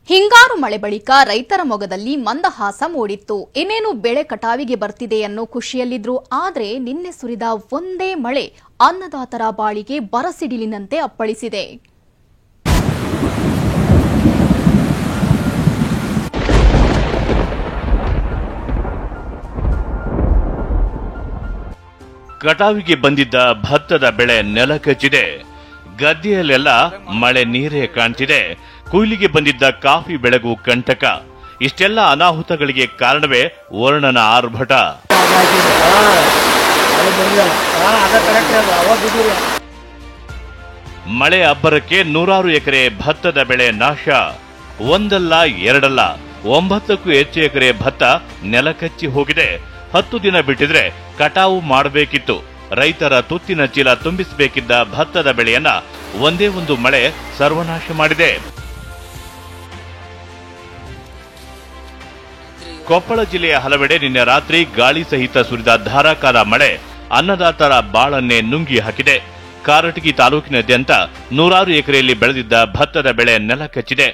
ಹಿಂಗಾರು ಮಳೆ ಬಳಿಕ ರೈತರ ಮೊಗದಲ್ಲಿ ಮಂದಹಾಸ ಮೂಡಿತ್ತು. ಇನ್ನೇನು ಬೆಳೆ ಕಟಾವಿಗೆ ಬರ್ತಿದೆ ಅನ್ನೋ ಖುಷಿಯಲ್ಲಿದ್ರು. ಆದರೆ ನಿನ್ನೆ ಸುರಿದ ಒಂದೇ ಮಳೆ ಅನ್ನದಾತರ ಬಾಳಿಗೆ ಬರಸಿಡಿಲಿನಂತೆ ಅಪ್ಪಳಿಸಿದೆ. ಕಟಾವಿಗೆ ಬಂದಿದ್ದ ಭತ್ತದ ಬೆಳೆ ನೆಲಕಚ್ಚಿದೆ. ಗದ್ದೆಯಲ್ಲೆಲ್ಲ ಮಳೆ ನೀರೇ ಕಾಣ್ತಿದೆ. ಕೊಯ್ಲಿಗೆ ಬಂದಿದ್ದ ಕಾಫಿ ಬೆಳೆಗೂ ಕಂಟಕ. ಇಷ್ಟೆಲ್ಲ ಅನಾಹುತಗಳಿಗೆ ಕಾರಣವೇ ವರ್ಣನ ಆರ್ಭಟ. ಮಳೆ ಅಬ್ಬರಕ್ಕೆ ನೂರಾರು ಎಕರೆ ಭತ್ತದ ಬೆಳೆ ನಾಶ. ಒಂದಲ್ಲ ಎರಡಲ್ಲ 9ಕ್ಕೂ ಹೆಚ್ಚು ಎಕರೆ ಭತ್ತ ನೆಲಕಚ್ಚಿ ಹೋಗಿದೆ. 10 ದಿನ ಬಿಟ್ಟಿದ್ರೆ ಕಟಾವು ಮಾಡಬೇಕಿತ್ತು. ರೈತರ ತುತ್ತಿನ ಚೀಲ ತುಂಬಿಸಬೇಕಿದ್ದ ಭತ್ತದ ಬೆಳೆಯನ್ನ ಒಂದೇ ಒಂದು ಮಳೆ ಸರ್ವನಾಶ ಮಾಡಿದೆ. ಕೊಪ್ಪಳ ಜಿಲ್ಲೆಯ ಹಲವೆಡೆ ನಿನ್ನೆ ರಾತ್ರಿ ಗಾಳಿ ಸಹಿತ ಸುರಿದ ಧಾರಾಕಾರ ಮಳೆ ಅನ್ನದಾತರ ಬಾಳನ್ನೇ ನುಂಗಿ ಹಾಕಿದೆ. ಕಾರಟಗಿ ತಾಲೂಕಿನಾದ್ಯಂತ ನೂರಾರು ಎಕರೆಯಲ್ಲಿ ಬೆಳೆದಿದ್ದ ಭತ್ತದ ಬೆಳೆ ನೆಲಕಚ್ಚಿದೆ.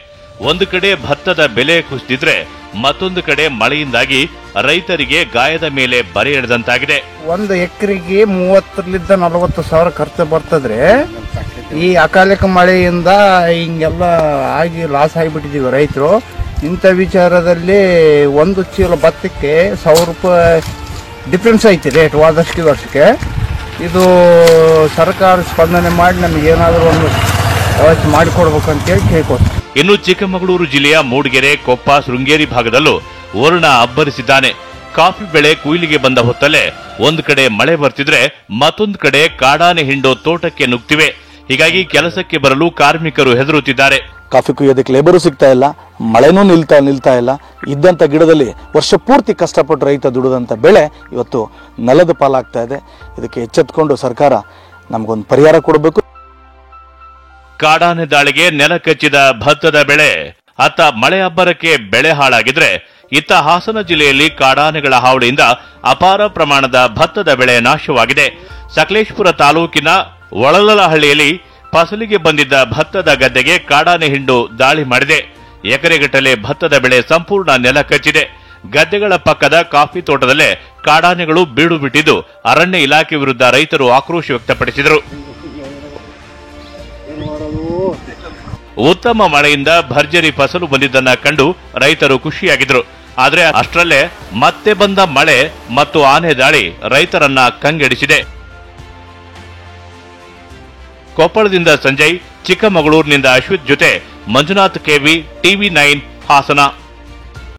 ಒಂದು ಕಡೆ ಭತ್ತದ ಬೆಲೆ ಕುಸಿದಿದ್ರೆ ಮತ್ತೊಂದು ಕಡೆ ಮಳೆಯಿಂದಾಗಿ ರೈತರಿಗೆ ಗಾಯದ ಮೇಲೆ ಬರೆ ಎಳೆದಂತಾಗಿದೆ. ಒಂದು ಎಕರೆಗೆ 30ರಿಂದ 40 ಸಾವಿರ ಖರ್ಚು ಬರ್ತದ್ರೆ ಈ ಅಕಾಲಿಕ ಮಳೆಯಿಂದ ಹಿಂಗೆಲ್ಲ ಆಗಿ ಲಾಸ್ ಆಗಿಬಿಟ್ಟಿದೀವಿ ರೈತರು. ಇಂಥ ವಿಚಾರದಲ್ಲಿ ಒಂದು ಚೀಲ ಭತ್ತಕ್ಕೆ 1000 ರೂಪಾಯಿ ಡಿಫ್ರೆನ್ಸ್ ಐತಿ ರೇಟ್ ವಾದಷ್ಟು ವರ್ಷಕ್ಕೆ. ಇದು ಸರ್ಕಾರ ಸ್ಪಂದನೆ ಮಾಡಿ ನಮಗೆ ಏನಾದರೂ ಒಂದು ವ್ಯವಸ್ಥೆ ಮಾಡಿಕೊಡ್ಬೇಕಂತೇಳಿ ಕೇಳ್ಕೊಡ್ತೀವಿ. ಇನ್ನು ಚಿಕ್ಕಮಗಳೂರು ಜಿಲ್ಲೆಯ ಮೂಡಿಗೆರೆ, ಕೊಪ್ಪ, ಶೃಂಗೇರಿ ಭಾಗದಲ್ಲೂ ವರುಣ ಅಬ್ಬರಿಸಿದ್ದಾನೆ. ಕಾಫಿ ಬೆಳೆ ಕೊಯ್ಲಿಗೆ ಬಂದ ಹೊತ್ತಲ್ಲೇ ಒಂದು ಕಡೆ ಮಳೆ ಬರ್ತಿದ್ರೆ ಮತ್ತೊಂದು ಕಡೆ ಕಾಡಾನೆ ಹಿಂಡೋ ತೋಟಕ್ಕೆ ನುಗ್ತಿವೆ. ಹೀಗಾಗಿ ಕೆಲಸಕ್ಕೆ ಬರಲು ಕಾರ್ಮಿಕರು ಹೆದರುತ್ತಿದ್ದಾರೆ. ಕಾಫಿ ಕುಯ್ಯೋದಕ್ಕೆ ಲೇಬರು ಸಿಗ್ತಾ ಇಲ್ಲ, ಮಳೆನೂ ನಿಲ್ತಾ ಇಲ್ಲ. ಇದ್ದಂತ ಗಿಡದಲ್ಲಿ ವರ್ಷ ಪೂರ್ತಿ ಕಷ್ಟಪಟ್ಟು ರೈತ ದುಡಿದಂತ ಬೆಳೆ ಇವತ್ತು ನೆಲದ ಪಾಲಾಗ್ತಾ ಇದೆ. ಇದಕ್ಕೆ ಎಚ್ಚೆತ್ತುಕೊಂಡು ಸರ್ಕಾರ ನಮಗೊಂದು ಪರಿಹಾರ ಕೊಡಬೇಕು. ಕಾಡಾನೆ ದಾಳಿಗೆ ನೆಲಕಚ್ಚಿದ ಭತ್ತದ ಬೆಳೆ. ಅತ್ತ ಮಳೆ ಅಬ್ಬರಕ್ಕೆ ಬೆಳೆ ಹಾಳಾಗಿದ್ರೆ ಇತ್ತ ಹಾಸನ ಜಿಲ್ಲೆಯಲ್ಲಿ ಕಾಡಾನೆಗಳ ಹಾವಳಿಯಿಂದ ಅಪಾರ ಪ್ರಮಾಣದ ಭತ್ತದ ಬೆಳೆ ನಾಶವಾಗಿದೆ. ಸಕಲೇಶಪುರ ತಾಲೂಕಿನ ಒಳಲಹಳ್ಳಿಯಲ್ಲಿ ಫಸಲಿಗೆ ಬಂದಿದ್ದ ಭತ್ತದ ಗದ್ದೆಗೆ ಕಾಡಾನೆ ಹಿಂಡು ದಾಳಿ ಮಾಡಿದೆ. ಎಕರೆಗಟ್ಟಲೆ ಭತ್ತದ ಬೆಳೆ ಸಂಪೂರ್ಣ ನೆಲಕಚ್ಚಿದೆ. ಗದ್ದೆಗಳ ಪಕ್ಕದ ಕಾಫಿ ತೋಟದಲ್ಲೇ ಕಾಡಾನೆಗಳು ಬೀಡು ಬಿಟ್ಟಿದ್ದು ಅರಣ್ಯ ಇಲಾಖೆ ವಿರುದ್ಧ ರೈತರು ಆಕ್ರೋಶ ವ್ಯಕ್ತಪಡಿಸಿದರು. ಉತ್ತಮ ಮಳೆಯಿಂದ ಭರ್ಜರಿ ಫಸಲು ಬಂದಿದ್ದನ್ನ ಕಂಡು ರೈತರು ಖುಷಿಯಾಗಿದ್ರು. ಆದರೆ ಅಷ್ಟರಲ್ಲೇ ಮತ್ತೆ ಬಂದ ಮಳೆ ಮತ್ತು ಆನೆ ದಾಳಿ ರೈತರನ್ನ ಕಂಗೆಡಿಸಿದೆ. ಕೊಪ್ಪಳದಿಂದ ಸಂಜಯ್, ಚಿಕ್ಕಮಗಳೂರಿನಿಂದ ಅಶ್ವಿತ್ ಜೊತೆ ಮಂಜುನಾಥ್ ಕೆವಿ, ಟಿವಿ9 ಹಾಸನ.